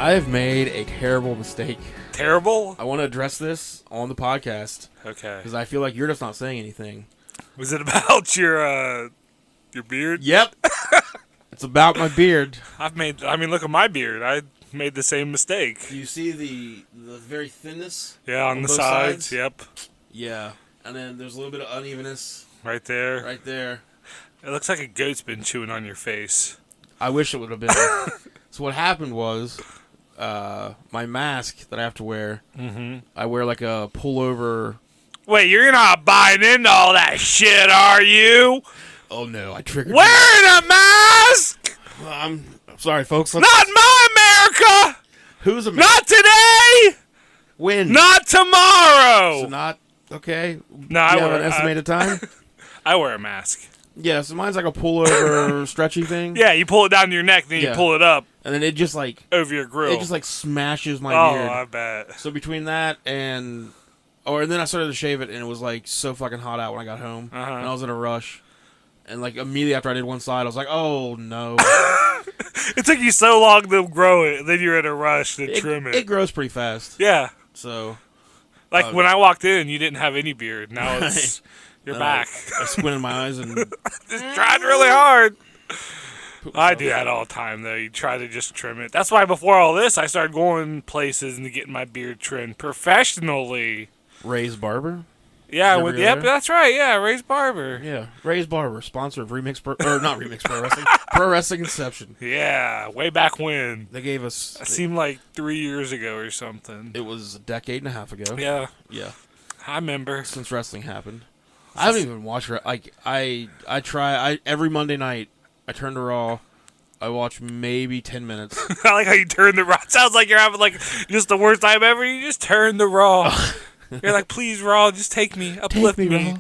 I have made a terrible mistake. Terrible? I want to address this on the podcast. Okay. Because I feel like you're just not saying anything. Was it about your beard? Yep. It's about my beard. Look at my beard. I made the same mistake. Do you see the very thinness? Yeah, on the both sides. Yep. Yeah. And then there's a little bit of unevenness. Right there. Right there. It looks like a goat's been chewing on your face. I wish it would have been. So what happened was, my mask that I have to wear, I wear like a pullover. Wait, you're not buying into all that shit, are you? Oh no, I triggered. Wearing a mask? Well, I'm sorry, folks. Not my America! Who's a Not today! When? Not tomorrow! So not okay. No, I have wear an estimated time. I wear a mask. Yeah, so mine's like a pullover, stretchy thing. Yeah, you pull it down to your neck, then you pull it up. And then it just like over your grill. It just like smashes my beard. Oh, I bet. So between that and then I started to shave it, and it was like so fucking hot out when I got home, and I was in a rush. And like immediately after I did one side, I was like, "Oh no!" It took you so long to grow it, and then you're in a rush to trim it. It grows pretty fast. Yeah. So, like when I walked in, you didn't have any beard. Now it's you're back. I squinted my eyes and just tried really hard. I do that all the time, though. You try to just trim it. That's why before all this, I started going places and getting my beard trimmed professionally. Ray's Barber. Yeah, yep, that's right. Yeah, Ray's Barber. Yeah, Ray's Barber, sponsor of not Remix Pro Wrestling, Pro Wrestling Inception. Yeah, way back when. They gave us. It seemed like 3 years ago or something. It was a decade and a half ago. Yeah. Yeah. I remember. Since wrestling happened. I haven't even watched like I try every Monday night I turn to Raw. I watch maybe 10 minutes. I like how you turn the Raw. It sounds like you're having like just the worst time ever. You just turn the Raw. You're like, please, Raw, just take me, uplift me. Raw.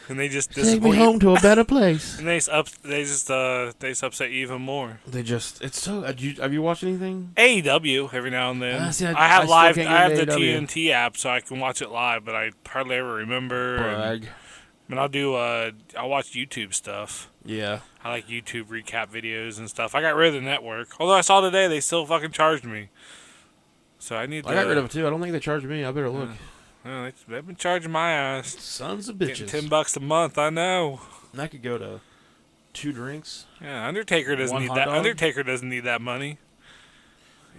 And they just take me home to a better place. And they just upset you even more. It's so. Have you watched anything? AEW every now and then. See, I have the AEW. TNT app, so I can watch it live, but I hardly ever remember. Brag. I'll watch YouTube stuff. Yeah. I like YouTube recap videos and stuff. I got rid of the network. Although I saw today they still fucking charged me. So I need to... I got rid of it too. I don't think they charged me. I better look. Well, they've been charging my ass. Sons of bitches. Getting $10 a month, I know. And I could go to 2 drinks. Yeah, Undertaker doesn't need that. Undertaker doesn't need that money.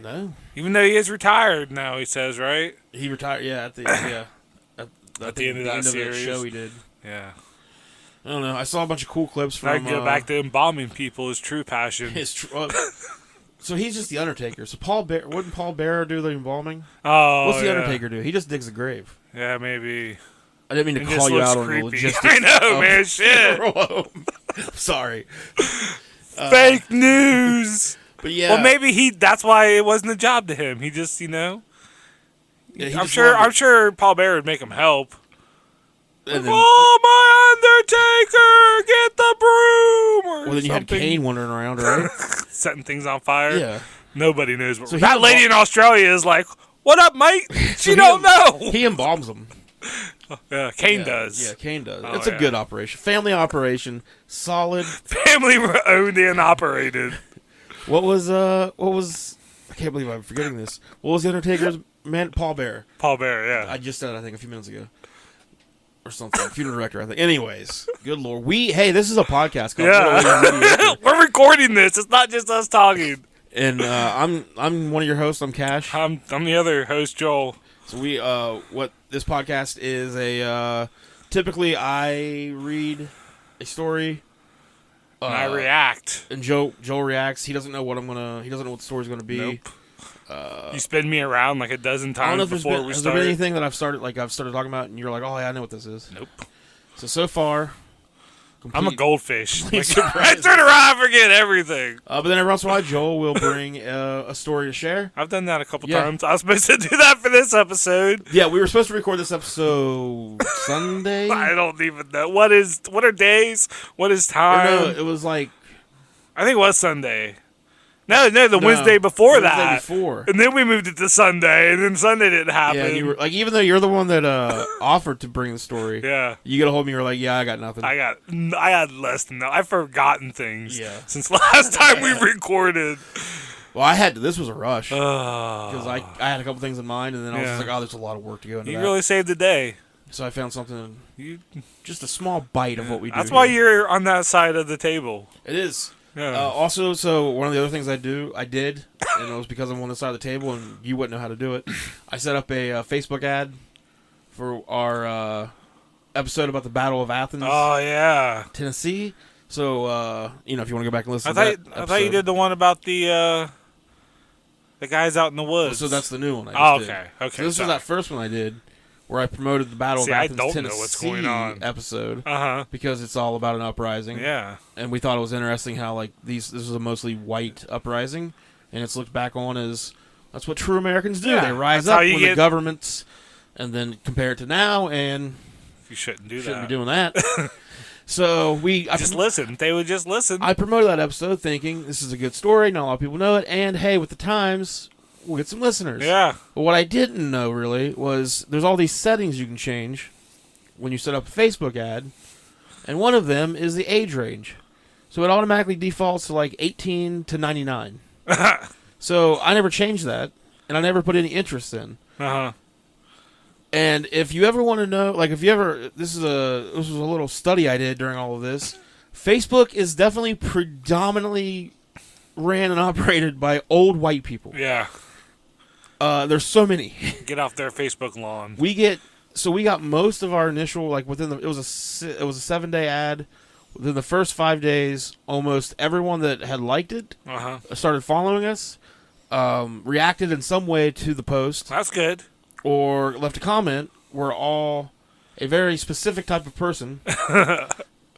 No. Even though he is retired now, he says, right? He retired, yeah, at the end of that series. Show he did. Yeah. I don't know. I saw a bunch of cool clips from... I go back to embalming people, his true passion. So he's just the Undertaker. So wouldn't Paul Bearer do the embalming? Oh, what's the Undertaker do? He just digs a grave. Yeah, maybe. I didn't mean to call you out on the logistics. I know, man. Shit. Sorry. Fake news. But yeah. Well, maybe that's why it wasn't a job to him. He just, Yeah, I'm sure Paul Bearer would make him help. And then, oh, my Undertaker, get the broom! Well, then you had Kane wandering around, right? Setting things on fire. Yeah. Nobody knows what... So that lady in Australia is like, what up, mate? She don't know. He embalms them. Yeah, Kane does. Yeah, Kane does. It's a good operation. Family operation. Solid. Family owned and operated. What was... I can't believe I'm forgetting this. What was the Undertaker's man? Paul Bearer. Paul Bearer, yeah. I just said it, I think, a few minutes ago. Or something. Funeral director, I think. Anyways, good lord. Hey, this is a podcast. Yeah. We're recording this. It's not just us talking. And I'm one of your hosts. I'm Cash. I'm the other host, Joel. So we what this podcast is typically I read a story. And I react. And Joel reacts. He doesn't know what he doesn't know what the story's gonna be. Nope. You spin me around like a dozen times before we start. Has there been anything that I've started talking about, and you're like, oh yeah, I know what this is? Nope. So far, I'm a goldfish. I turn around, I forget everything. But then every once in a while, Joel will bring a story to share. I've done that a couple times. I was supposed to do that for this episode. Yeah, we were supposed to record this episode Sunday. I don't even know what are days. What is time? No, it was like I think it was Sunday. No, the Wednesday before that. And then we moved it to Sunday, and then Sunday didn't happen. Yeah, and you were like, even though you're the one that offered to bring the story, yeah, you get a hold of me. You're like, yeah, I got nothing. I had less than that. I've forgotten things since last time we recorded. Well, this was a rush. Because I had a couple things in mind, and then I was just like, oh, there's a lot of work to go into that. You really saved the day. So I found something, just a small bite of what we do. That's why you're on that side of the table. It is. Yeah. Also, so one of the other things I did, and it was because I'm on this side of the table, and you wouldn't know how to do it. I set up a Facebook ad for our episode about the Battle of Athens. Oh, yeah. Tennessee. So, if you want to go back and listen I thought you did the one about the guys out in the woods. So that's the new one I just did. Okay. So this was that first one I did, where I promoted the Battle of Athens, I don't Tennessee know what's going on. episode. Because it's all about an uprising. Yeah. And we thought it was interesting how, this was a mostly white uprising, and it's looked back on as, that's what true Americans do. Yeah, they rise up when the governments, and then compare it to now, and... You shouldn't do that. Shouldn't be doing that. So listen. They would just listen. I promoted that episode thinking this is a good story, not a lot of people know it, and hey, with the times, we'll get some listeners. Yeah. But what I didn't know really was there's all these settings you can change when you set up a Facebook ad, and one of them is the age range. So it automatically defaults to 18 to 99. So I never changed that, and I never put any interest in. And if you ever want to know, this was a little study I did during all of this. Facebook is definitely predominantly ran and operated by old white people. Yeah. There's so many. Get off their Facebook lawn. We got most of our initial, it was a 7-day ad. Within the first 5 days, almost everyone that had liked it started following us, reacted in some way to the post. That's good. Or left a comment, were all a very specific type of person,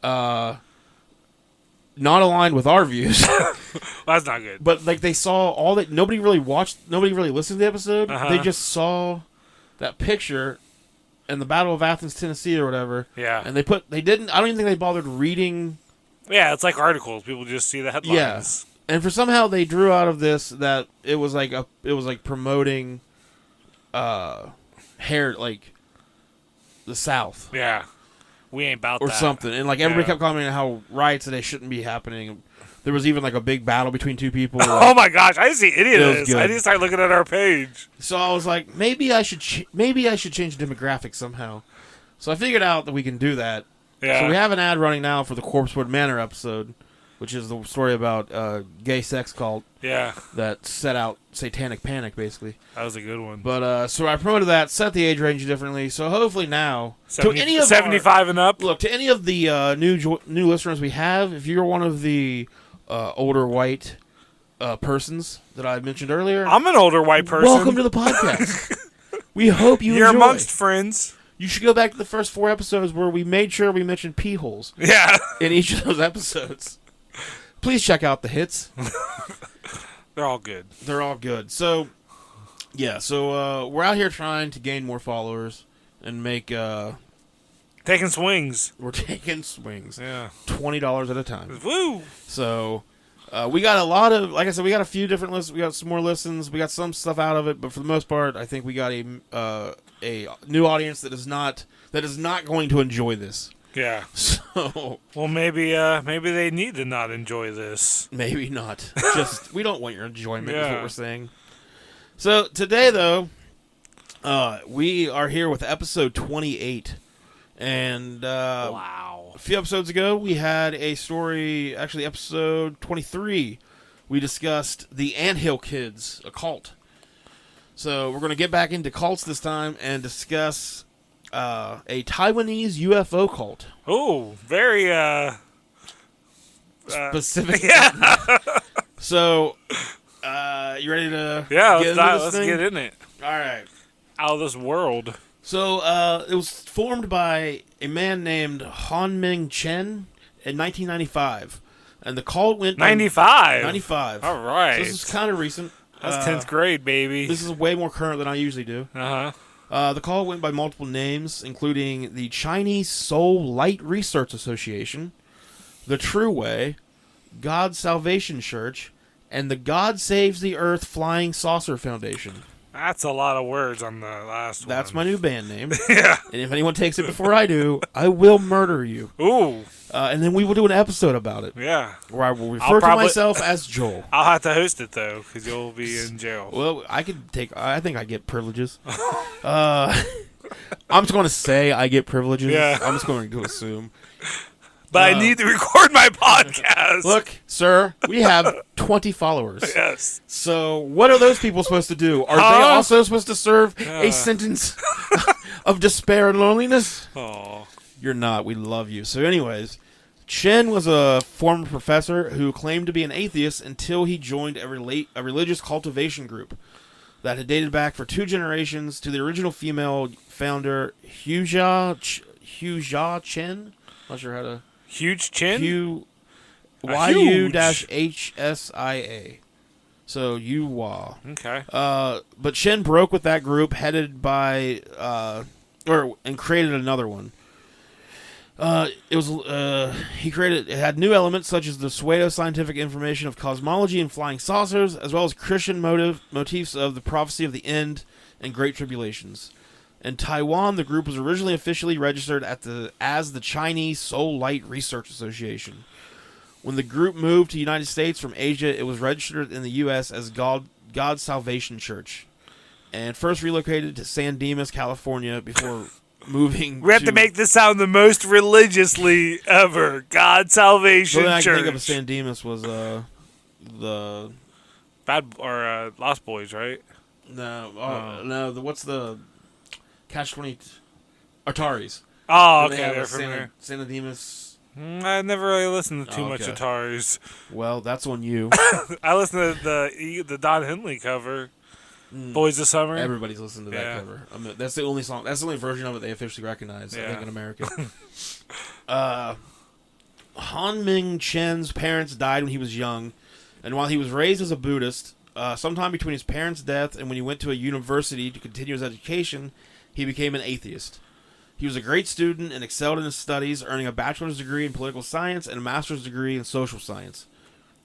not aligned with our views. That's not good. But they saw all that. Nobody really listened to the episode. They just saw that picture and the Battle of Athens, Tennessee, or whatever. Yeah. And they didn't. I don't even think they bothered reading. Yeah, it's like articles. People just see the headlines. Yeah. And somehow they drew out of this that it was promoting. Hair the South. Yeah, we ain't about or that. Or something, and everybody kept commenting how riots today shouldn't be happening. There was even a big battle between two people. Oh my gosh, I see any of this. I need to start looking at our page. So I was like, maybe I should change demographics somehow. So I figured out that we can do that. Yeah. So we have an ad running now for the Corpsewood Manor episode, which is the story about gay sex cult. Yeah. That set out satanic panic, basically. That was a good one. But so I promoted that, set the age range differently. So hopefully now, 75 and up. Look, to any of the new listeners we have, if you're one of the older white persons that I mentioned earlier, I'm an older white person. Welcome to the podcast. We hope you're enjoy. Amongst friends. You should go back to the first 4 episodes where we made sure we mentioned pee holes. Yeah. In each of those episodes. Please check out the hits. They're all good. They're all good. So, yeah. So we're out here trying to gain more followers and make. Taking swings. We're taking swings. Yeah. $20 at a time. Woo. So we got a lot of, like I said, we got a few different listens. We got some more listens. We got some stuff out of it, but for the most part, I think we got a new audience that is not going to enjoy this. Yeah. So. Well, maybe they need to not enjoy this. Maybe not. Just we don't want your enjoyment. Is what we're saying. So today, though, we are here with episode 28, and wow, a few episodes ago we had a story. Actually, episode 23, we discussed the Anthill Kids, a cult. So we're going to get back into cults this time and discuss. A Taiwanese UFO cult. Oh, very specific. Yeah. So, you ready to? Yeah, let's get in it. All right. Out of this world. So, it was formed by a man named Hon-Ming Chen in 1995, and the cult went 95. 95. All right. So this is kind of recent. That's 10th grade, baby. This is way more current than I usually do. The call went by multiple names, including the Chinese Soul Light Research Association, the True Way, God's Salvation Church, and the God Saves the Earth Flying Saucer Foundation. That's a lot of words on the last one. That's my new band name. Yeah. And if anyone takes it before I do, I will murder you. Ooh. And then we will do an episode about it. Yeah. Where I will refer to myself as Joel. I'll have to host it, though, because you'll be in jail. Well, I think I get privileges. I'm just going to say I get privileges. Yeah. I'm just going to assume. But I need to record my podcast. Look, sir, we have 20 followers. Yes. So what are those people supposed to do? Are they also supposed to serve a sentence of despair and loneliness? Oh. You're not. We love you. So anyways, Chen was a former professor who claimed to be an atheist until he joined a religious cultivation group that had dated back for 2 generations to the original female founder, Hujia Chen. Not sure how to... Huge chin? YU-HSIA. So, Yuwa. Okay. But Chen broke with that group headed by... and created another one. It had new elements such as the pseudo-scientific information of cosmology and flying saucers, as well as Christian motifs of the prophecy of the end and great tribulations. In Taiwan, the group was originally officially registered as the Chinese Soul Light Research Association. When the group moved to the United States from Asia, it was registered in the U.S. as God's Salvation Church, and first relocated to San Dimas, California, before moving. We have to make this sound the most religiously ever. God's Salvation Church. The only I can think of San Dimas was the Lost Boys, right? No. What's the Catch-20 Ataris? Oh, okay, they're from there. San Dimas. I never really listened to too much Ataris. Well, that's on you. I listened to the Don Henley cover. Boys of Summer. Everybody's listened to that cover. That's the only song. That's the only version of it they officially recognize. I think in America. Hon-Ming Chen's parents died when he was young, and while he was raised as a Buddhist, sometime between his parents' death and when he went to a university to continue his education, he became an atheist. He was a great student and excelled in his studies, earning a bachelor's degree in political science and a master's degree in social science.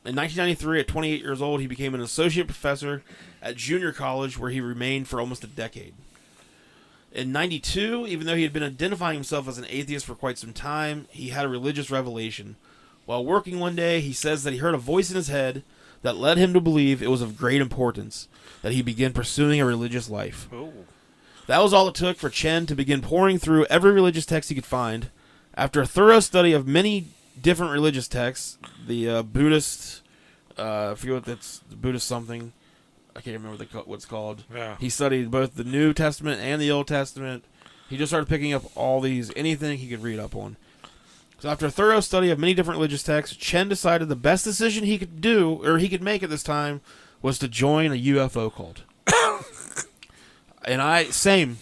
In 1993, at 28 years old, he became an associate professor at junior college, where he remained for almost a decade. In 92, even though he had been identifying himself as an atheist for quite some time, he had a religious revelation. While working one day, he says that he heard a voice in his head that led him to believe it was of great importance that he begin pursuing a religious life. Oh. That was all it took for Chen to begin pouring through every religious text he could find. After a thorough study of many different religious texts, the Buddhist, I forget what that's, the Buddhist something, I can't remember what it's called. Yeah. He studied both the New Testament and the Old Testament. He just started picking up anything he could read up on. So after a thorough study of many different religious texts, Chen decided the best decision he could make at this time was to join a UFO cult. And same.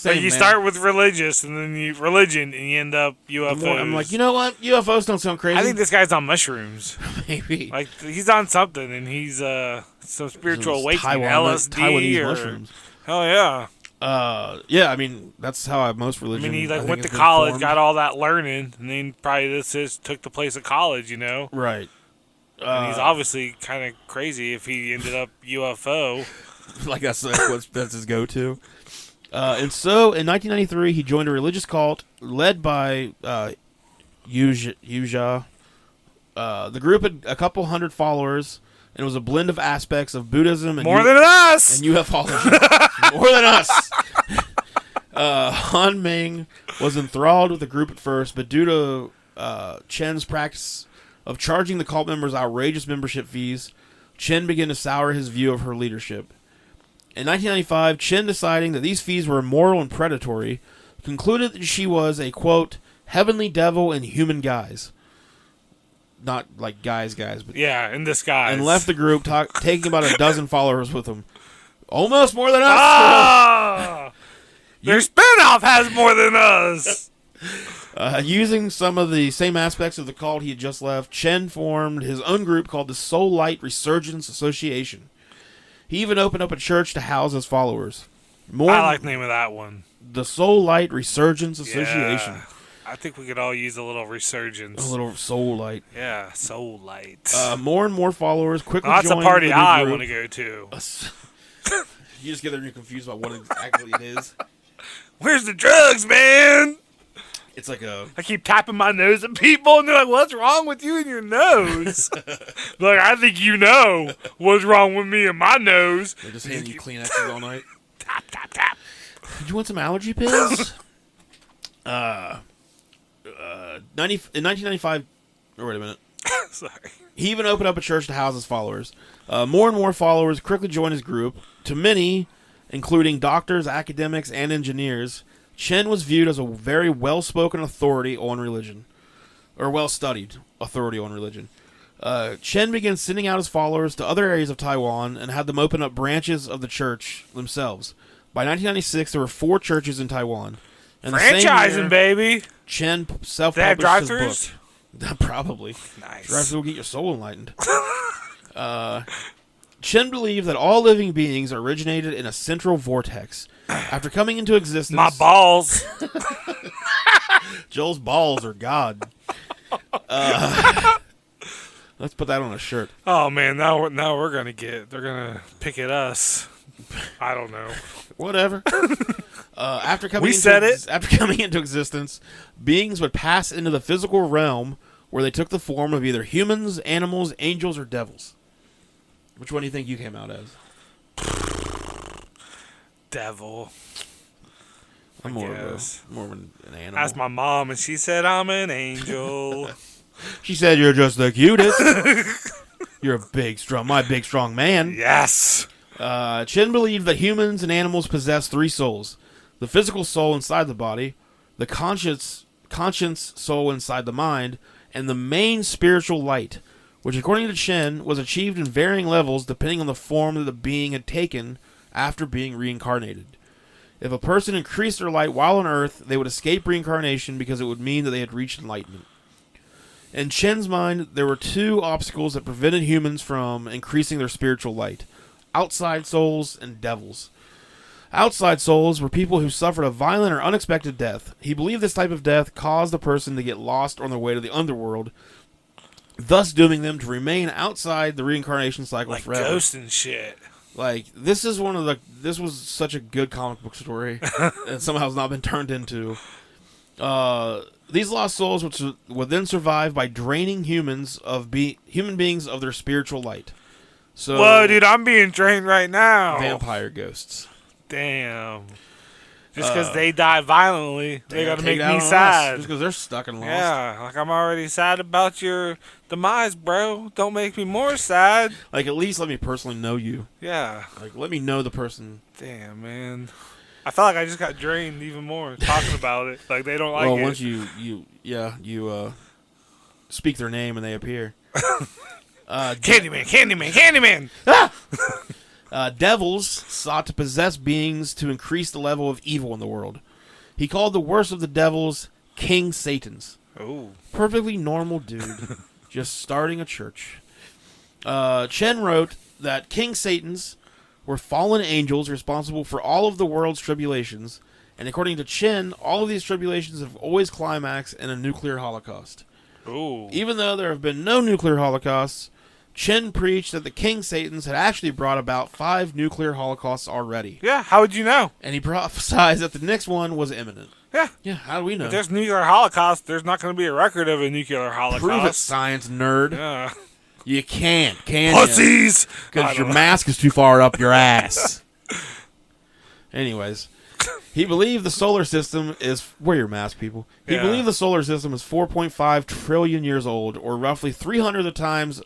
Like you start with religious, and then religion, and you end up UFOs. I'm like, you know what? UFOs don't sound crazy. I think this guy's on mushrooms. Maybe. Like, he's on something, and he's some spiritual awakening. Taiwanese or mushrooms. Hell yeah. Yeah, I mean, that's how most religion... I mean, he went to college, formed. Got all that learning, and then probably this took the place of college, you know? Right. And he's obviously kind of crazy if he ended up UFO. Like that's his go-to. And so, in 1993, he joined a religious cult led by Yuzha. The group had a couple hundred followers, and it was a blend of aspects of Buddhism and more than us, and UFOlogy. More than us. Han-Ming was enthralled with the group at first, but due to Chen's practice of charging the cult members outrageous membership fees, Chen began to sour his view of her leadership. In 1995, Chen, deciding that these fees were immoral and predatory, concluded that she was a, quote, heavenly devil in human guise. Not like guys, but... Yeah, in disguise. And left the group, taking about a dozen followers with him. Almost more than us! Ah! Their spinoff has more than us! Using some of the same aspects of the cult he had just left, Chen formed his own group called the Soul Light Resurgence Association. He even opened up a church to house his followers. I like the name of that one. The Soul Light Resurgence Association. Yeah. I think we could all use a little resurgence. A little soul light. Yeah, soul light. More and more followers quickly joined that's a party the I group. want to go to. You just get there and you're confused about what exactly it is. Where's the drugs, man? It's like a... I keep tapping my nose at people, and they're like, what's wrong with you and your nose? Like, I think you know what's wrong with me and my nose. They're just handing you Kleenexes all night. Tap, tap, tap. Did you want some allergy pills? In 1995... Oh, wait a minute. Sorry. He even opened up a church to house his followers. More and more followers quickly joined his group. To many, including doctors, academics, and engineers, Chen was viewed as a very well-spoken authority on religion. Or well-studied authority on religion. Chen began sending out his followers to other areas of Taiwan and had them open up branches of the church themselves. By 1996, there were 4 churches in Taiwan. And Franchising, baby. Chen They have self-published his drive-thrus? book. Probably. Nice. Drive through will get your soul enlightened. Chen believed that all living beings originated in a central vortex. After coming into existence... My balls. Joel's balls are God. Let's put that on a shirt. Oh, man, now we're going to get... They're going to pick at us. I don't know. Whatever. After coming into existence, beings would pass into the physical realm where they took the form of either humans, animals, angels, or devils. Which one do you think you came out as? Devil. I'm more of an animal. Asked my mom, and she said I'm an angel. She said you're just the cutest. You're a big, strong man. Yes. Chen believed that humans and animals possess 3 souls. The physical soul inside the body, the conscience soul inside the mind, and the main spiritual light, which according to Chen was achieved in varying levels depending on the form that the being had taken after being reincarnated. If a person increased their light while on Earth, they would escape reincarnation because it would mean that they had reached enlightenment. In Chen's mind, there were 2 obstacles that prevented humans from increasing their spiritual light: outside souls and devils. Outside souls were people who suffered a violent or unexpected death. He believed this type of death caused the person to get lost on their way to the underworld, thus dooming them to remain outside the reincarnation cycle like forever. Like ghosts and shit. Like, this was such a good comic book story and somehow has not been turned into. These lost souls would then survive by draining human beings of their spiritual light. So, whoa, dude, I'm being drained right now. Vampire ghosts. Damn. Just because they die violently, they got to make me sad. Just because they're stuck and lost. Yeah, like I'm already sad about your demise, bro. Don't make me more sad. Like, at least let me personally know you. Yeah. Like, let me know the person. Damn, man. I felt like I just got drained even more talking about it. Like, they don't like it. Well, once you speak their name and they appear. Candyman! Ah! Devils sought to possess beings to increase the level of evil in the world. He called the worst of the devils King Satans. Oh. Perfectly normal dude. Just starting a church. Chen wrote that King Satans were fallen angels responsible for all of the world's tribulations, and according to Chen, all of these tribulations have always climaxed in a nuclear holocaust. Ooh. Even though there have been no nuclear holocausts, Chen preached that the King Satans had actually brought about 5 nuclear holocausts already. Yeah, how would you know? And he prophesied that the next one was imminent. Yeah. Yeah, how do we know? If there's nuclear holocaust, there's not going to be a record of a nuclear holocaust. Prove it, science nerd. Yeah. You can't, can Pussies! Because your mask is too far up your ass. Anyways, he believed the solar system is... Wear your mask, people. He believed the solar system is 4.5 trillion years old, or roughly 300 times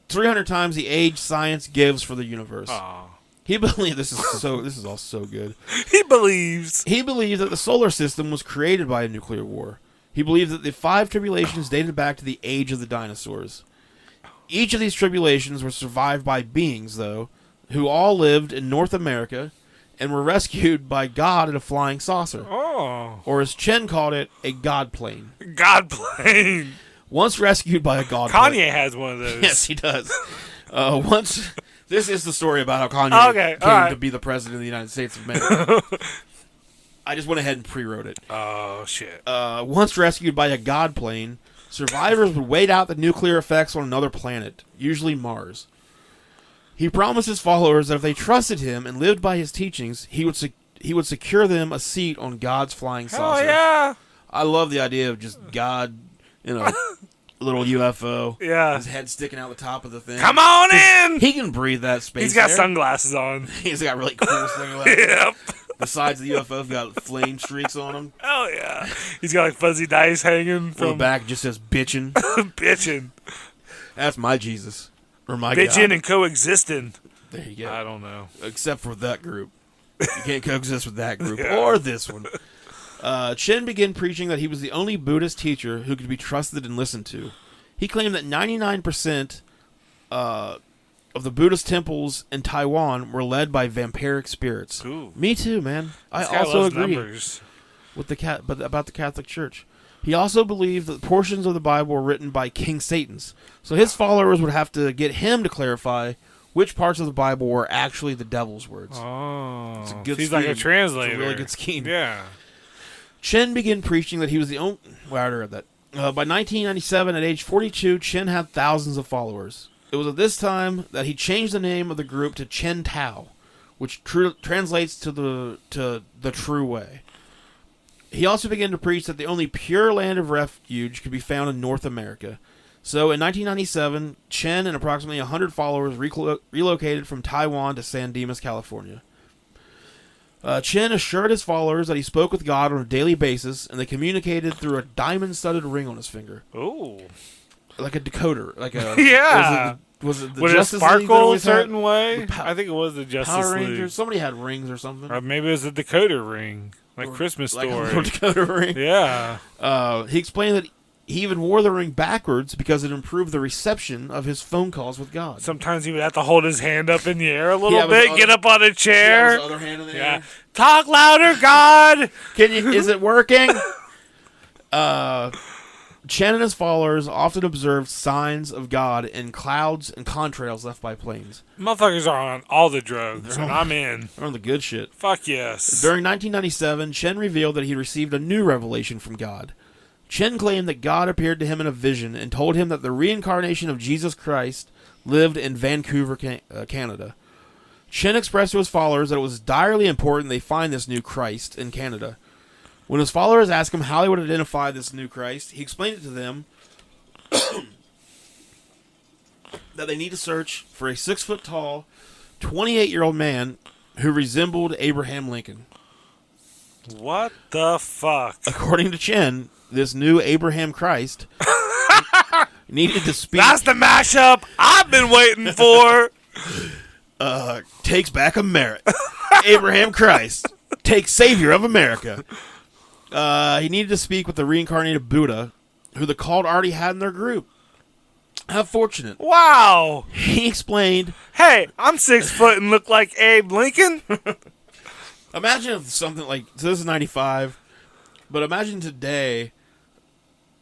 the age science gives for the universe. Aww. He believed... This is all so good. He believes that the solar system was created by a nuclear war. He believed that the 5 tribulations dated back to the age of the dinosaurs. Each of these tribulations were survived by beings, though, who all lived in North America and were rescued by God in a flying saucer. Oh. Or as Chen called it, a God plane. God plane. Once rescued by a God Kanye plane. has one of those. Yes, he does. This is the story about how Kanye came to be the president of the United States of America. I just went ahead and pre-wrote it. Oh, shit. Once rescued by a God plane, survivors would wait out the nuclear effects on another planet, usually Mars. He promised his followers that if they trusted him and lived by his teachings, he would secure them a seat on God's flying saucer. Oh yeah! I love the idea of just God in a little UFO. Yeah. His head sticking out the top of the thing. Come on in! He can breathe that space. He's got there. sunglasses on. He's got really cool sunglasses. Yep. The sides of the UFO have got flame streaks on them. Oh yeah. He's got like fuzzy dice hanging On from the back, it just says bitchin'. bitching. That's my Jesus. Or my Bitching God. and coexisting. There you go. I don't know. Except for that group. You can't coexist with that group or this one. Chen began preaching that he was the only Buddhist teacher who could be trusted and listened to. He claimed that 99% of the Buddhist temples in Taiwan were led by vampiric spirits. Ooh. Me too, man. I This guy also loves agree numbers. with about the Catholic Church. He also believed that portions of the Bible were written by King Satan's. So his followers would have to get him to clarify which parts of the Bible were actually the devil's words. Oh. It's a good He's like a scheme. translator. It's a really good scheme. Yeah. Chen began preaching that he was the only... Well, I already read that. By 1997, at age 42, Chen had thousands of followers. It was at this time that he changed the name of the group to Chen Tao, which translates to the true way. He also began to preach that the only pure land of refuge could be found in North America. So in 1997, Chen and approximately 100 followers relocated from Taiwan to San Dimas, California. Chen assured his followers that he spoke with God on a daily basis, and they communicated through a diamond-studded ring on his finger. Ooh. Like a decoder. Like a... Yeah. Was it the Would it Justice League that sparkle a always had certain way? the I think it was the Justice Power League. Rangers? Somebody had rings or something. Or maybe it was the decoder ring. Like Or Christmas like Story. a little decoder ring. Yeah. He explained that he even wore the ring backwards because it improved the reception of his phone calls with God. Sometimes he would have to hold his hand up in the air a little Yeah, with bit, the get other- up on a Yeah, chair. his other hand in the Yeah. air. Talk louder, God! Is it working? Chen and his followers often observed signs of God in clouds and contrails left by planes. Motherfuckers are on all the drugs, and I'm in. They're on the good shit. Fuck yes. During 1997, Chen revealed that he received a new revelation from God. Chen claimed that God appeared to him in a vision and told him that the reincarnation of Jesus Christ lived in Vancouver, Canada. Chen expressed to his followers that it was direly important they find this new Christ in Canada. When his followers asked him how they would identify this new Christ, he explained it to them that they need to search for a 6-foot-tall, 28-year-old man who resembled Abraham Lincoln. What the fuck? According to Chen, this new Abraham Christ needed to speak... That's the mashup I've been waiting for! takes back America. Abraham Christ takes savior of America. He needed to speak with the reincarnated Buddha, who the cult already had in their group. How fortunate. Wow! He explained... Hey, I'm 6 foot and look like Abe Lincoln? Imagine if something like... So this is 95. But imagine today...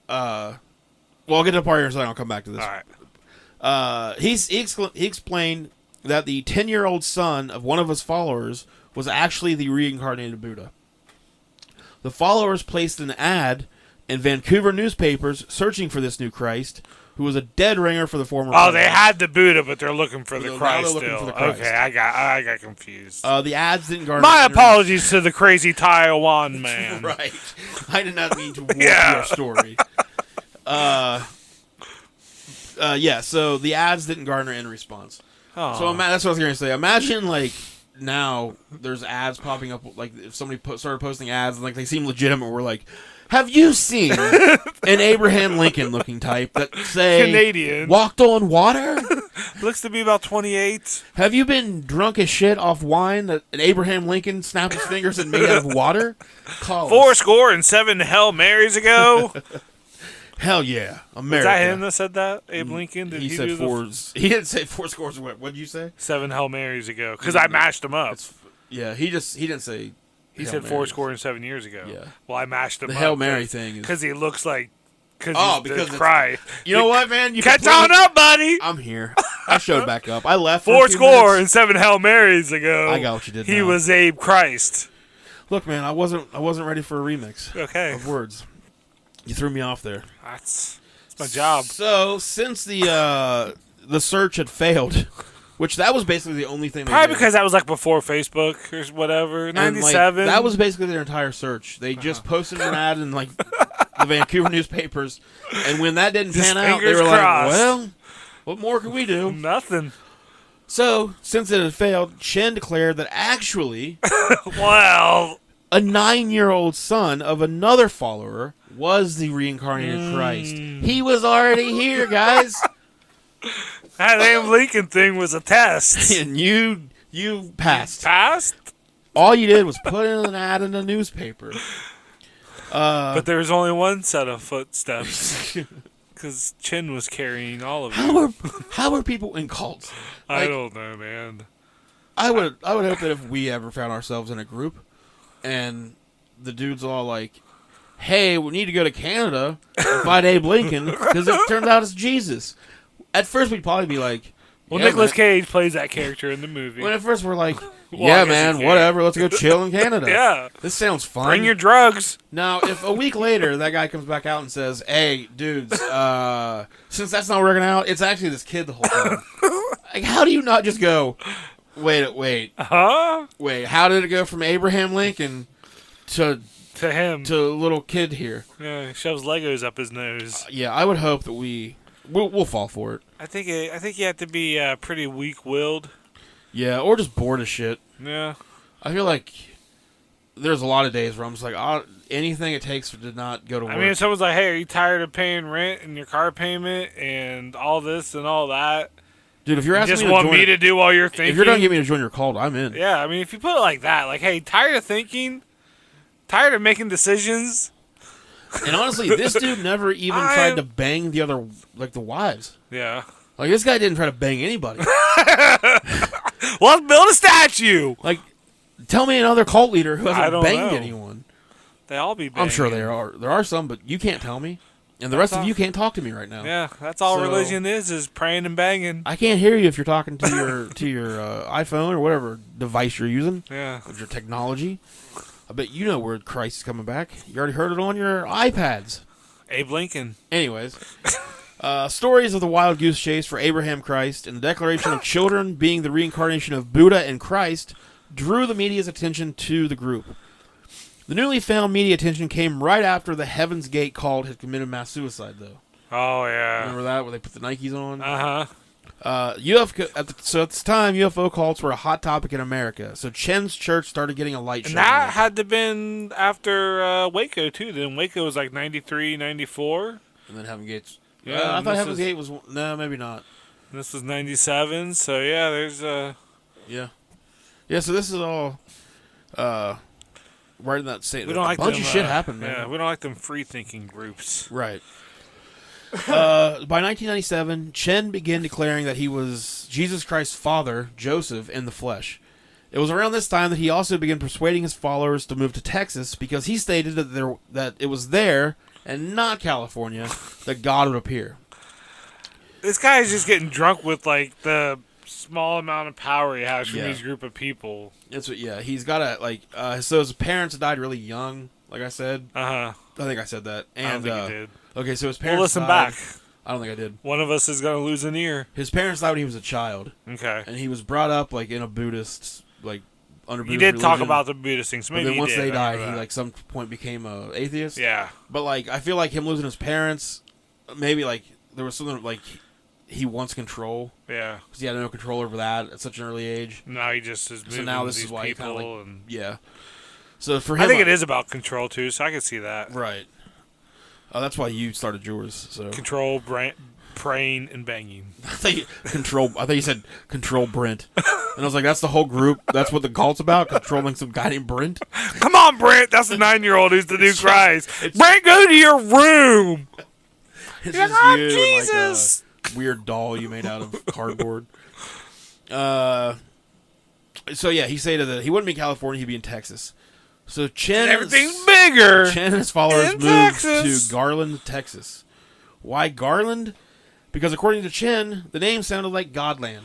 well, I'll get to the part here in a second. I'll come back to this. Alright. He explained that the 10-year-old son of one of his followers was actually the reincarnated Buddha. The followers placed an ad in Vancouver newspapers searching for this new Christ, who was a dead ringer for the former Oh, they president. had the Buddha, but they're looking for the Now Christ they're looking still. for the Christ. Okay, I got confused. The ads didn't garner... My apologies to the crazy Taiwan man. Right. I did not mean to warp Yeah. your story. Yeah, so the ads didn't garner any response. Oh. So that's what I was going to say. Imagine, like, now there's ads popping up, like, if somebody started posting ads, and, like, they seem legitimate, we're like, have you seen an Abraham Lincoln-looking type that, say... Canadian. Walked on water? Looks to be about 28. Have you been drunk as shit off wine that an Abraham Lincoln snapped his fingers and made out of water? Call us. 407 Hail Marys ago. Hell yeah. America. Was that him that said that? Abe Lincoln? Did He he said do four. the He didn't say 4 scores. What did you say? 7 Hail Marys ago? Because I mashed them up. Yeah, he didn't say. He Hail said Marys. 407 years ago. Yeah. Well, I mashed them The up. Hail Mary thing is. Because he looks like... Oh, because because it's- Christ. You know what, man? You Catch completely- on up, buddy! I'm here. I showed back up. I left. For 4 a few score minutes. and 7 Hail Marys ago. I got what you did. He now. was Abe Christ. Look, man, I wasn't ready for a remix Okay. of words. You threw me off there. That's my job. So, since the search had failed, Which that was basically the only thing they Probably did. because that was like before Facebook or whatever. And, 97. that was basically their entire search. They just posted an ad in like the Vancouver newspapers, and when that didn't Just pan out, they fingers were crossed. like, "Well, what more can we do?" Nothing. So, since it had failed, Chen declared that actually Well, a 9-year-old son of another follower was the reincarnated Christ. He was already here, guys. that Abraham Lincoln thing was a test. And you passed. Passed? All you did was put in an ad in the newspaper. But there was only one set of footsteps. Because Chen was carrying all of it. How are people in cults? I Like, don't know, man. I would hope that if we ever found ourselves in a group and the dude's all like, "Hey, we need to go to Canada and fight Abe Lincoln because it turns out it's Jesus." At first, we'd probably be like, Well, "Yeah, Nicolas man." Cage plays that character in the movie. When at first we're like, Well, I "Yeah, guess man, you can. whatever. Let's go chill in Canada." Yeah. This sounds fun. Bring your drugs. Now, if a week later that guy comes back out and says, "Hey, dudes, since that's not working out, it's actually this kid the whole time." Like, how do you not just go, wait, Huh? how did it go from Abraham Lincoln to To him. a little kid here? Yeah, he shoves Legos up his nose. Yeah, I would hope that we'll fall for it. I think you have to be pretty weak-willed. Yeah, or just bored as shit. Yeah. I feel like there's a lot of days where I'm just like, anything it takes to not go to work. I mean, if someone's like, "Hey, are you tired of paying rent and your car payment and all this and all that?" Dude, if you're You asking just me to want join me to do all your thinking. if you're gonna get me to join your cult, I'm in. Yeah, I mean, if you put it like that, like, "Hey, tired of thinking, tired of making decisions." And honestly, this dude never even tried to bang the other, like the wives. Yeah. Like, this guy didn't try to bang anybody. Well, let's build a statue. Like, tell me another cult leader who I hasn't don't banged know. anyone. They all be banging. I'm sure there are some, but you can't tell me. And the rest of you can't talk to me right now. Yeah, that's all So- religion is praying and banging. I can't hear you if you're talking to your iPhone or whatever device you're using. Yeah. With your technology. I bet you know where Christ is coming back. You already heard it on your iPads. Abe Lincoln. Anyways, stories of the wild goose chase for Abraham Christ and the declaration of children being the reincarnation of Buddha and Christ drew the media's attention to the group. The newly found media attention came right after the Heaven's Gate cult had committed mass suicide, though. Oh, yeah. Remember that, where they put the Nikes on? Uh-huh. At this time, UFO cults were a hot topic in America, so Chen's church started getting a light And show. that had to been after Waco, too. Then Waco was like 93, 94. And then Heaven's Gates. Yeah, I and thought this Heaven's is- Gate was... No, maybe not. This was 97, so yeah, there's Yeah. Yeah, so this is all... right in that state. we don't like a bunch them, of shit happened, man. Yeah, we don't like them free-thinking groups. Right. By 1997, Chen began declaring that he was Jesus Christ's father, Joseph, in the flesh. It was around this time that he also began persuading his followers to move to Texas because he stated that it was there and not California that God would appear. This guy is just getting drunk with like the small amount of power he has from Yeah. these group of people. That's what. Yeah, he's got a so his parents died really young. Like I said, Uh-huh. I think I said that. And I don't think you did. okay, so his parents. Well, listen died. back. I don't think I did. One of us is going to lose an ear. His parents died when he was a child, Okay. and he was brought up like in a Buddhist under Buddhist You did talk religion. about the Buddhist thing, so But maybe then you once did. they I died, remember he that. like some point became a atheist. Yeah. But like I feel like him losing his parents, maybe like there was something like he wants control Yeah. because he had no control over that at such an early age. Now he just is moving So now this these is why he people kind of and yeah. So for him, I think it is about control too, so I can see that. right. That's why you started yours. So Control, praying, and banging. I thought you said control Brent, and I was like, that's the whole group. That's what the cult's about, controlling some guy named Brent. Come on, Brent. That's the 9-year-old who's the new Christ. Brent, go to your room. It's You're just like, you "Oh, and, Jesus." like a weird doll you made out of cardboard. So yeah, he said that he wouldn't be in California; he'd be in Texas. So Everything's bigger. Chen and his followers in moved Texas. to Garland, Texas. Why Garland? Because according to Chen, the name sounded like Godland.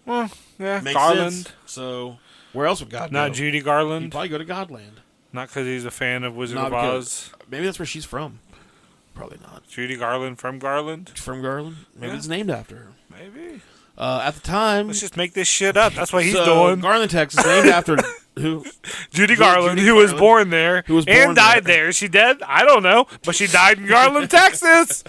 Well, yeah, Makes Garland. sense. So where else would God Not go? Judy He'd Garland. probably go to Godland. Not because he's a fan of Wizard Not of because- Oz. Maybe that's where she's from. Probably not. Judy Garland from Garland. From Garland. Maybe Yeah. it's named after her. Maybe. At the time, Let's just make this shit up. That's what he's so doing. Garland, Texas, named after who? Judy Garland, Judy who was Garland, born there who was born and died there. there. Is she dead? I don't know, but she died in Garland, Texas,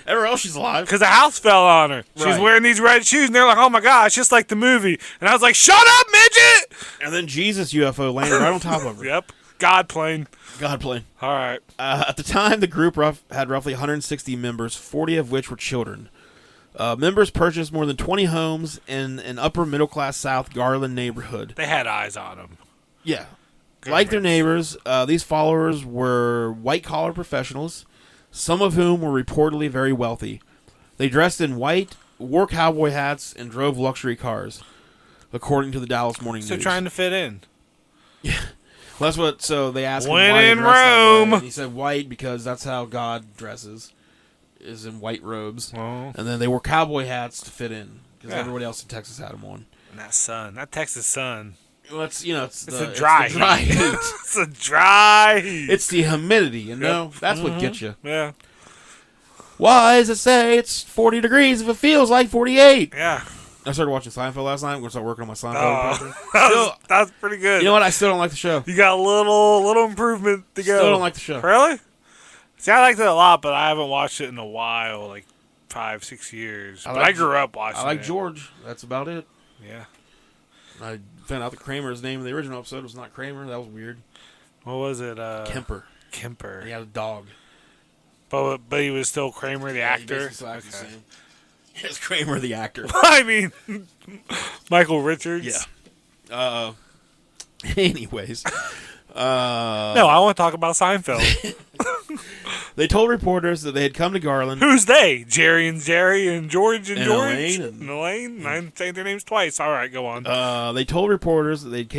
Everywhere else she's alive. because a house fell on her. She's Right. wearing these red shoes, and they're like, "Oh my god, it's just like the movie." And I was like, "Shut up, midget!" And then Jesus UFO landed right on top of her. Yep, God plane. God plane. All right. At the time, the group had roughly 160 members, 40 of which were children. Members purchased more than 20 homes in an upper middle class South Garland neighborhood. They had eyes on them. Yeah. Like their neighbors, these followers were white-collar professionals, some of whom were reportedly very wealthy. They dressed in white, wore cowboy hats, and drove luxury cars, according to the Dallas Morning So News. trying to fit in. Well, that's what. So they asked him When why he in dressed that way, Rome. and he said white because that's how God dresses, is in white robes. Oh. And then they wore cowboy hats to fit in because Yeah. everybody else in Texas had them on. And that sun, that Texas sun. Well, it's it's a dry it's the dry heat. heat. It's a dry heat. It's the humidity, that's what gets you. Yeah. Why does it say it's 40 degrees if it feels like 48? Yeah. I started watching Seinfeld last night. I'm going to start working on my Seinfeld Oh, impression. that's pretty good. You know what? I still don't like the show. You got a little improvement to go. Still don't like the show. Really? See, I liked it a lot, but I haven't watched it in a while, like 5-6 years. I grew up watching it. I like George. That's about it. Yeah. I found out that Kramer's name in the original episode was not Kramer. That was weird. What was it? Kemper. Kemper. He had a dog. But he was still Kramer, the actor? He still acts the same. It's Kramer, the actor. I mean, Michael Richards. Yeah. Anyways. No, I want to talk about Seinfeld. They told reporters that they had come to Garland. Who's they? Jerry and George and And George? Elaine And Elaine? I'm saying their names twice. All right, go on. They told reporters that they'd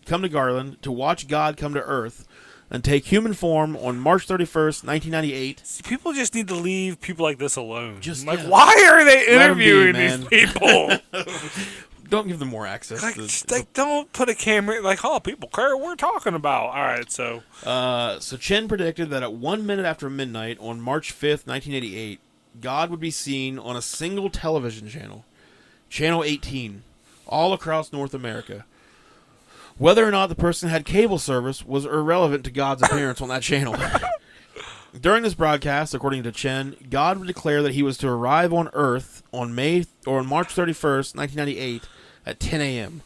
come to Garland to watch God come to Earth and take human form on March 31st, 1998. See, people just need to leave people like this alone. Yeah. Why are they Let 'em be, interviewing man. these people? Don't give them more access. Don't put a camera like, oh, people care what we're talking about. All right, so So Chen predicted that at 1 minute after midnight on March 5th, 1988, God would be seen on a single television channel, Channel 18, all across North America. Whether or not the person had cable service was irrelevant to God's appearance on that channel. During this broadcast, according to Chen, God would declare that he was to arrive on Earth on March 31st, 1998 at 10 a.m.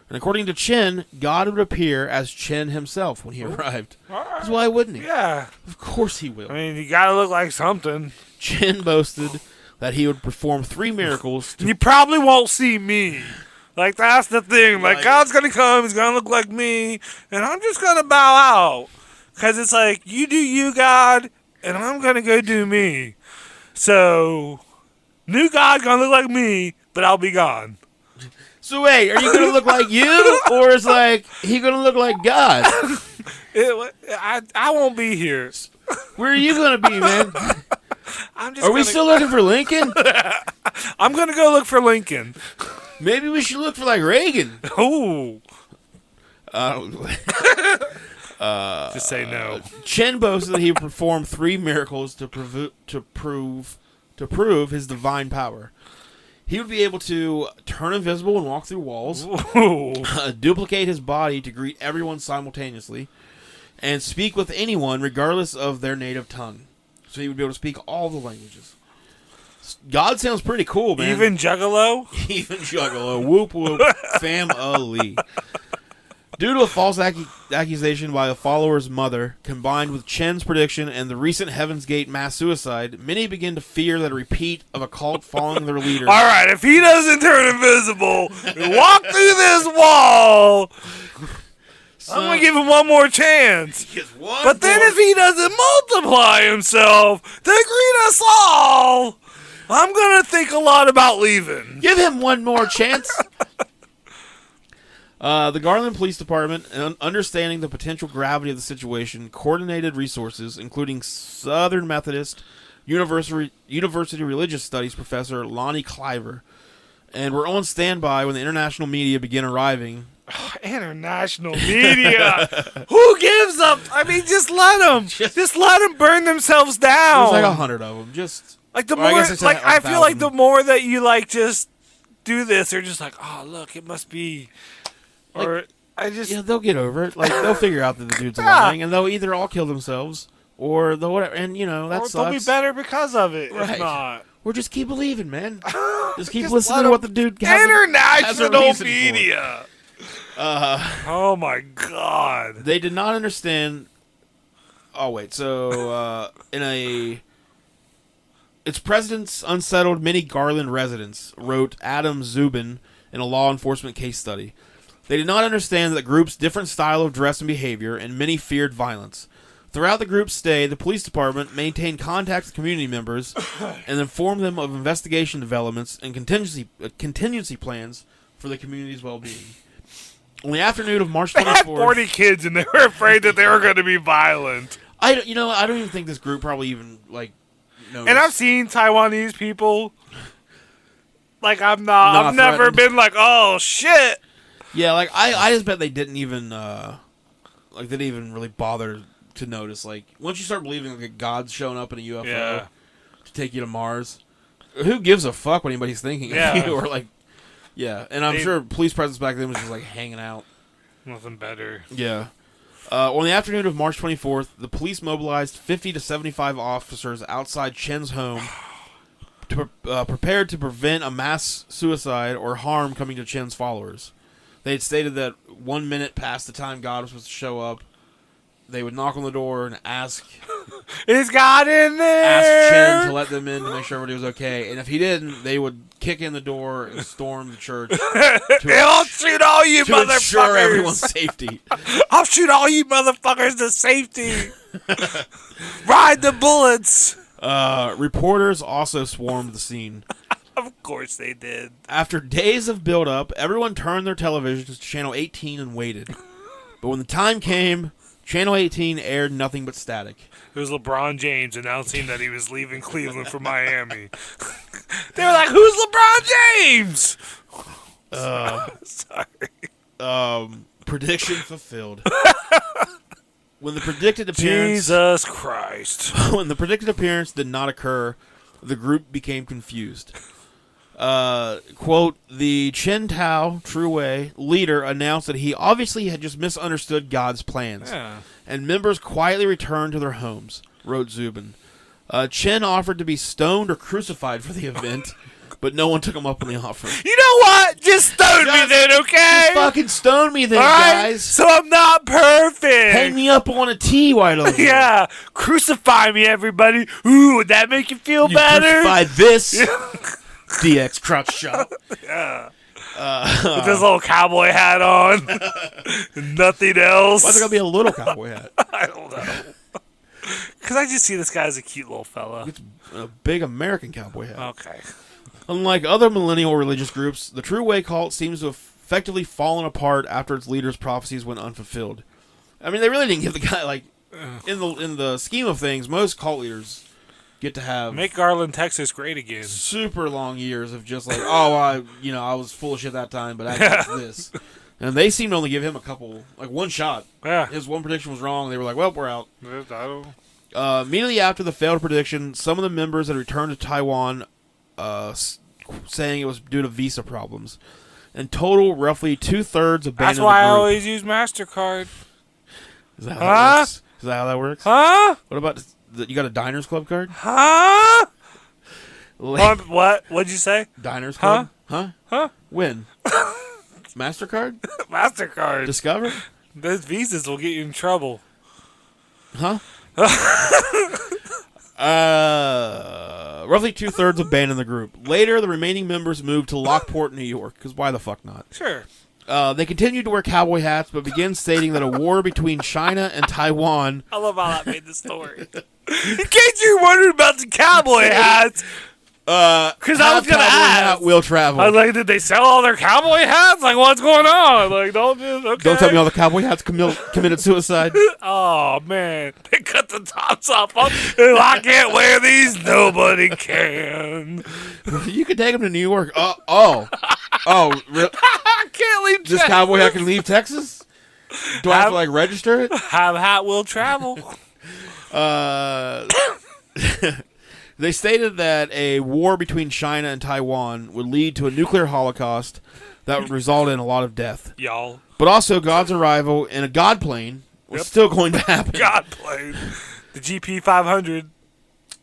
And according to Chen, God would appear as Chen himself when he arrived. Because why wouldn't he? yeah. Of course he will. I mean, you gotta look like something. Chen boasted that he would perform 3 miracles to You probably won't see me. Like, that's the thing. Like, Right. God's gonna come, he's gonna look like me, and I'm just gonna bow out. Because it's like, you do you, God, and I'm gonna go do me. So, new God gonna look like me, but I'll be gone. So wait, are you going to look like you? Or is like he going to look like God? I won't be here. Where are you going to be, man? I'm just Are we still looking for Lincoln? I'm gonna go look for Lincoln. Maybe we should look for like Reagan. Ooh. Uh, Just say no. Chen boasted that he would perform 3 miracles to prove his divine power. He would be able to turn invisible and walk through walls, duplicate his body to greet everyone simultaneously, and speak with anyone regardless of their native tongue. So he would be able to speak all the languages. God sounds pretty cool, man. Even Juggalo? Even Juggalo. Whoop whoop. Family. Due to a false accusation by a follower's mother, combined with Chen's prediction and the recent Heaven's Gate mass suicide, many begin to fear that a repeat of a cult following their leader. All right, if he doesn't turn invisible and walk through this wall, I'm going to give him one more chance. But then if he doesn't multiply himself to greet us all, I'm going to think a lot about leaving. Give him one more chance. The Garland Police Department, understanding the potential gravity of the situation, coordinated resources, including Southern Methodist University Religious Studies professor Lonnie Cliver, and were on standby when the international media began arriving. International media. Who gives up? I mean, just let them. Just let them burn themselves down. There's like 100 of them. Just like the well, more, I guess it's like I feel like the more that you like just do this, they're just like, oh, look, it must be. Or Yeah, they'll get over it. Like, they'll figure out that the dude's lying, and they'll either all kill themselves, or they'll whatever. And, that sucks. They'll be better because of it, Right. if not. Or just keep believing, man. Just keep Just listening let to what the dude has International reason for. media. Oh, my God. They did not understand. Oh, wait. So, its president's unsettled mini Garland residents, wrote Adam Zubin in a law enforcement case study. They did not understand the group's different style of dress and behavior, and many feared violence. Throughout the group's stay, the police department maintained contact with community members and informed them of investigation developments and contingency plans for the community's well-being. On the afternoon of March 24th... They had 40 kids, and they were afraid that they were going to be violent. I don't even think this group probably even, noticed. And I've seen Taiwanese people... I've never been like, oh, shit! Yeah, I just bet they didn't even, they didn't even really bother to notice. Like, once you start believing that God's showing up in a UFO to take you to Mars, who gives a fuck what anybody's thinking of you? Or, and I'm sure police presence back then was just, hanging out. Nothing better. Yeah. On the afternoon of March 24th, the police mobilized 50 to 75 officers outside Chen's home prepared to prevent a mass suicide or harm coming to Chen's followers. They had stated that 1 minute past the time God was supposed to show up, they would knock on the door and ask... Is God in there? Ask Chen to let them in to make sure everybody was okay. And if he didn't, they would kick in the door and storm the church. I'll shoot all you to motherfuckers! ensure everyone's safety. I'll shoot all you motherfuckers to safety! Ride the bullets! Reporters also swarmed the scene. Of course they did. After days of build-up, everyone turned their televisions to Channel 18 and waited. But when the time came, Channel 18 aired nothing but static. It was LeBron James announcing that he was leaving Cleveland for Miami. They were like, who's LeBron James? Sorry. Prediction fulfilled. When the predicted appearance... Jesus Christ. When the predicted appearance did not occur, the group became confused. Quote, the Chen Tao, True Way, leader announced that he obviously had just misunderstood God's plans, and members quietly returned to their homes, wrote Zubin. Chen offered to be stoned or crucified for the event, but no one took him up on the offer. You know what? Just stone me then, okay? Just fucking stone me then, all right? guys. So I'm not perfect. Hang me up on a T, why don't you? Yeah. Crucify me, everybody. Ooh, would that make you feel better? Crucify this. DX crotch shot. Yeah. With his little cowboy hat on. Nothing else. Why's there gotta be a little cowboy hat? I don't know. Because I just see this guy as a cute little fella. It's a big American cowboy hat. Okay. Unlike other millennial religious groups, the True Way cult seems to have effectively fallen apart after its leader's prophecies went unfulfilled. I mean, they really didn't give the guy, in the scheme of things, most cult leaders get to have... Make Garland, Texas great again. Super long years of just I was full of shit that time, but I got this. And they seemed to only give him one shot. Yeah. His one prediction was wrong. They were like, well, we're out. I don't... Immediately after the failed prediction, some of the members had returned to Taiwan, saying it was due to visa problems. In total, roughly 2/3 abandoned That's the why I group. always use MasterCard. Is that how that works? Is that how that works? Huh? What about... You got a Diners Club card? Huh? What? What'd you say? Diners Club? Huh? Huh? When? MasterCard? MasterCard. Discover? Those visas will get you in trouble. Huh? Roughly 2/3 abandoned the group. Later, the remaining members moved to Lockport, New York, because why the fuck not? Sure. They continued to wear cowboy hats, but began stating that a war between China and Taiwan... I love how that made the story. In case you're wondering about the cowboy hats... Because I was going to ask. Will travel. I was like, did they sell all their cowboy hats? Like, what's going on? Like, don't tell me all the cowboy hats committed suicide. Oh, man. They cut the tops off. I can't wear these. Nobody can. You could take them to New York. I can't leave Texas. This cowboy hat can leave Texas? Do I have to, register it? Have hat will travel. They stated that a war between China and Taiwan would lead to a nuclear holocaust that would result in a lot of death. Y'all. But also God's arrival in a God plane was still going to happen. God plane. The GP 500.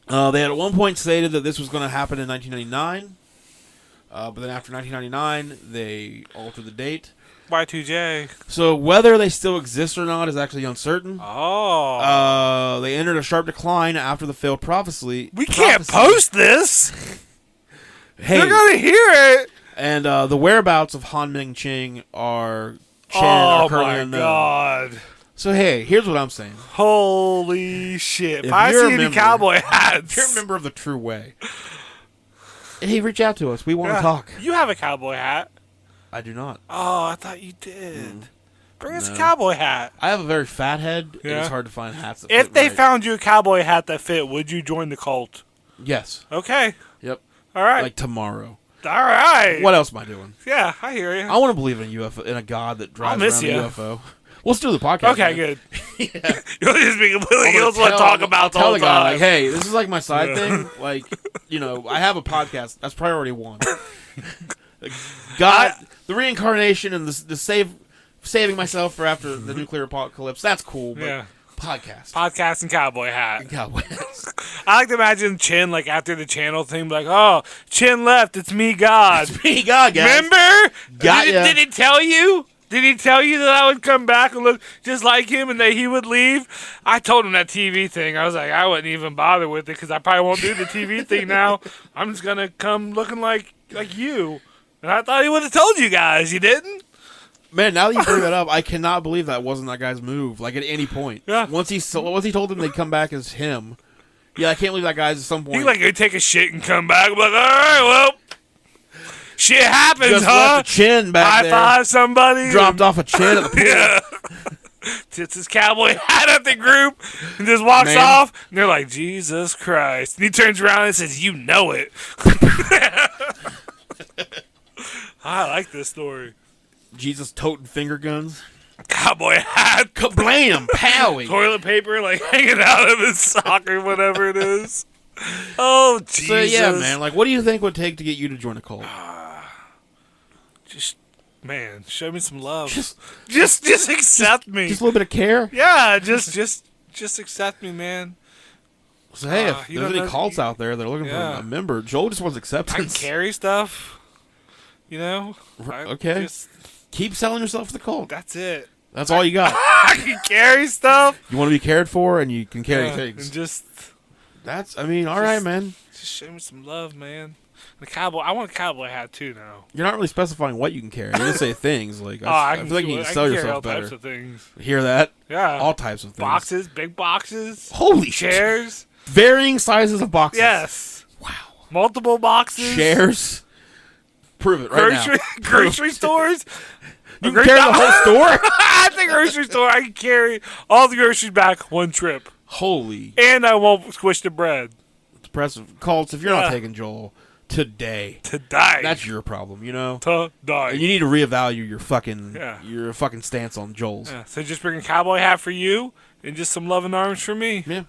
They had at one point stated that this was going to happen in 1999. But then after 1999, they altered the date. Y2J. So whether they still exist or not is actually uncertain. Oh. They entered a sharp decline after the failed prophecy. We can't post this. Hey, They're going to hear it. And the whereabouts of Hon-Ming Chen are currently my unknown. God. So hey, here's what I'm saying. Holy shit. If If I you're a see any member- cowboy hats. If you're a member of the True Way, hey, reach out to us. We want to talk. You have a cowboy hat. I do not. Oh, I thought you did. Bring us a No. cowboy hat. I have a very fat head, and Yeah. it's hard to find hats that If fit they right. found you a cowboy hat that fit, would you join the cult? Yes. Okay. Yep. All right. Like tomorrow. All right. What else am I doing? Yeah, I hear you. I want to believe in a UFO, in a God that drives miss around ya. a UFO. Let's do the podcast. Okay, man. good. Yeah. You'll just be completely. I'm You gonna just want to tell- talk about the I'll tell whole the guy, time. like, hey, this is like my side Yeah. thing. Like, I have a podcast. That's priority one. God, the reincarnation and the saving myself for after the nuclear apocalypse. That's cool. But Yeah. podcast. Podcast and cowboy hat. Cowboys. I like to imagine Chin, like, after the channel thing, like, oh, Chin left. It's me, God. It's me, God, guys. Remember? Got did, ya. did he tell you? Did he tell you that I would come back and look just like him and that he would leave? I told him that TV thing. I was like, I wouldn't even bother with it because I probably won't do the TV thing now. I'm just going to come looking like you. And I thought he would have told you guys. You didn't? Man, now that you bring that up, I cannot believe that wasn't that guy's move. Like at any point. Yeah. Once he told them they'd come back as him. Yeah, I can't believe that guy's at some point. He like, go take a shit and come back. I'm like, all right, well, shit happens, just huh? left a chin back High there. five somebody. Dropped off a chin at the pool. Yeah. Tits his cowboy hat at the group and just walks Man. off. And they're like, Jesus Christ. And he turns around and says, you know it. I like this story. Jesus toting finger guns. Cowboy hat. Kablam! Powie! Toilet paper like hanging out of his sock or whatever it is. Oh, Jesus. So yeah, man. Like, what do you think would take to get you to join a cult? Just, man, show me some love. Just accept me. Just a little bit of care. Yeah, just accept me, man. So hey, if you there's don't any know- cults out there that are looking Yeah. for a member, Joel just wants I can acceptance. carry stuff. You know? Okay. Just, Keep selling yourself to the cult. that's it. That's all you got. I can carry stuff. You want to be cared for, and you can carry Yeah, things. and just That's, I mean, all right, man. show me some love, man. The cowboy. I want a cowboy hat too now. You're not really specifying what you can carry. You just say things like. I I feel like you I can sell carry yourself all better. types of things. Hear that? Yeah. All types of things. Boxes, big boxes, Holy shit! chairs. Varying sizes of boxes. Yes. Wow. Multiple boxes. Chairs. Prove it right Grocery now. grocery stores. You can carry the whole store. At the grocery store, I can carry all the groceries back one trip, Holy. and I won't squish the bread Impressive. Cults, if you're Yeah. not taking Joel today, to die. that's your problem, you know? to die. And you need to reevaluate your fucking Yeah. your fucking stance on Joel's. Yeah, so just bring a cowboy hat for you and just some loving arms for me. Yeah.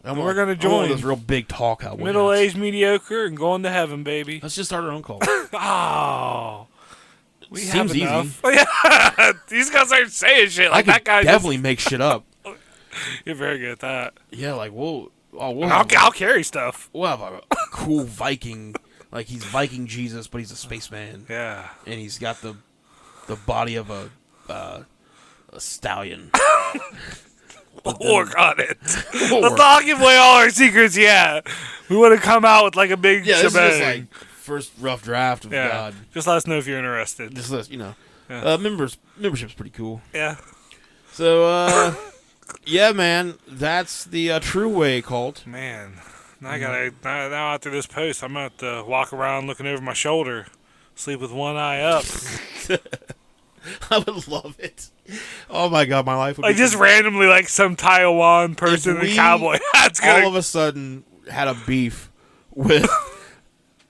We're gonna I want join. this real big tall cowboy. Middle-aged, mediocre, and going to heaven, baby. Let's just start our own cult. Oh, we Seems have easy. enough. Yeah, these guys are saying shit I like could that guy. definitely make shit up. You're very good at that. Yeah, like we'll I'll carry stuff. we'll have a cool Viking, like he's Viking Jesus, but he's a spaceman, Yeah. and he's got the body of a stallion. Work on it. We'll Let's work. not give away all our secrets yet. We want to come out with like a big Yeah, this is just shebang. like first rough draft of Yeah. God. Just let us know if you're interested. Just list, you know. Yeah. Membership's pretty cool. Yeah. So, yeah, man, that's the True Way cult. Man, now I gotta now after this post, I'm gonna have to walk around looking over my shoulder, sleep with one eye up. I would love it. Oh my God, my life would Like be just randomly, like some Taiwan person in a we cowboy hat's all gonna. of a sudden had a beef with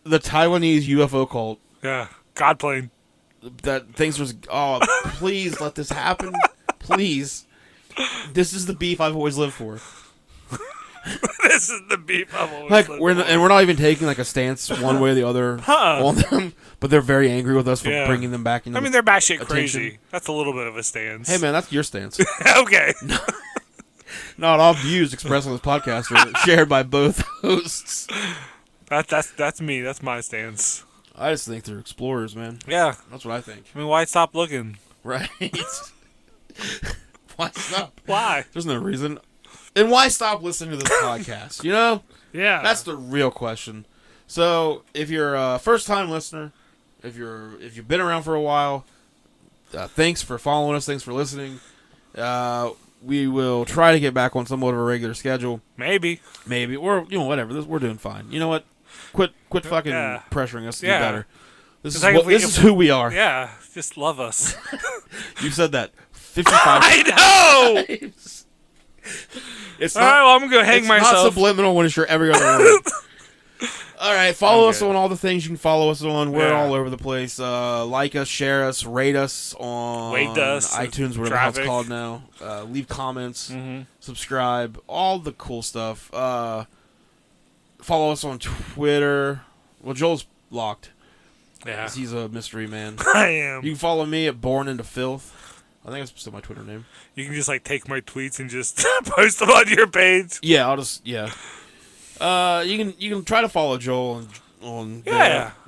the Taiwanese UFO cult. Yeah, God plane. That things was please let this happen, please. This is the beef I've always lived for. This is the beef I'm always Like looking for. we're not even taking like a stance one way or the other on them, but they're very angry with us for bringing them back into. I mean, they're batshit attention. crazy. That's a little bit of a stance. Hey man, that's your stance. Okay. Not all views expressed on this podcast are shared by both hosts. That's me. That's my stance. I just think they're explorers, man. Yeah. That's what I think. I mean, why stop looking? Right. Why stop? Why? There's no reason. And why stop listening to this podcast? You know? Yeah. That's the real question. So, if you're a first-time listener, if you've been around for a while, thanks for following us. Thanks for listening. We will try to get back on somewhat of a regular schedule. Maybe. Or, whatever. We're doing fine. You know what? Quit fucking pressuring us to do better. This is who we are. Yeah. Just love us. You've said that 55 I know! times. It's all right, well, I'm going to hang myself. It's not subliminal when it's your every other word. All right, follow us on all the things you can follow us on. We're all over the place. Like us, share us, rate us on iTunes, whatever it's called now. Leave comments, subscribe, all the cool stuff. Follow us on Twitter. Well, Joel's locked. Yeah. 'Cause he's a mystery man. I am. You can follow me at Born Into Filth. I think that's still my Twitter name. You can just take my tweets and just post them on your page. Yeah, I'll just you can try to follow Joel on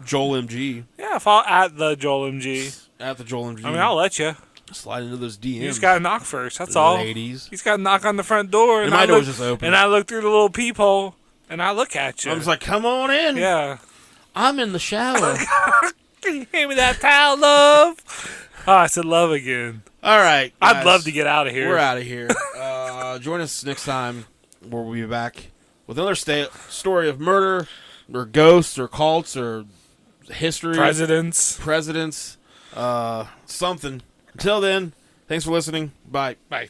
Joel MG. Yeah, follow at the Joel MG. At the Joel MG. I mean, I'll let you. Slide into those DMs. You just gotta knock first. That's all. Ladies. You just gotta knock on the front door. And my door's just open. And I look through the little peephole and I look at you. I'm just like, come on in. Yeah. I'm in the shower. Can you hand me that towel, love? Oh, I said love again. All right, guys. I'd love to get out of here. We're out of here. Join us next time where we'll be back with another story of murder or ghosts or cults or history. Presidents. Something. Until then, thanks for listening. Bye. Bye.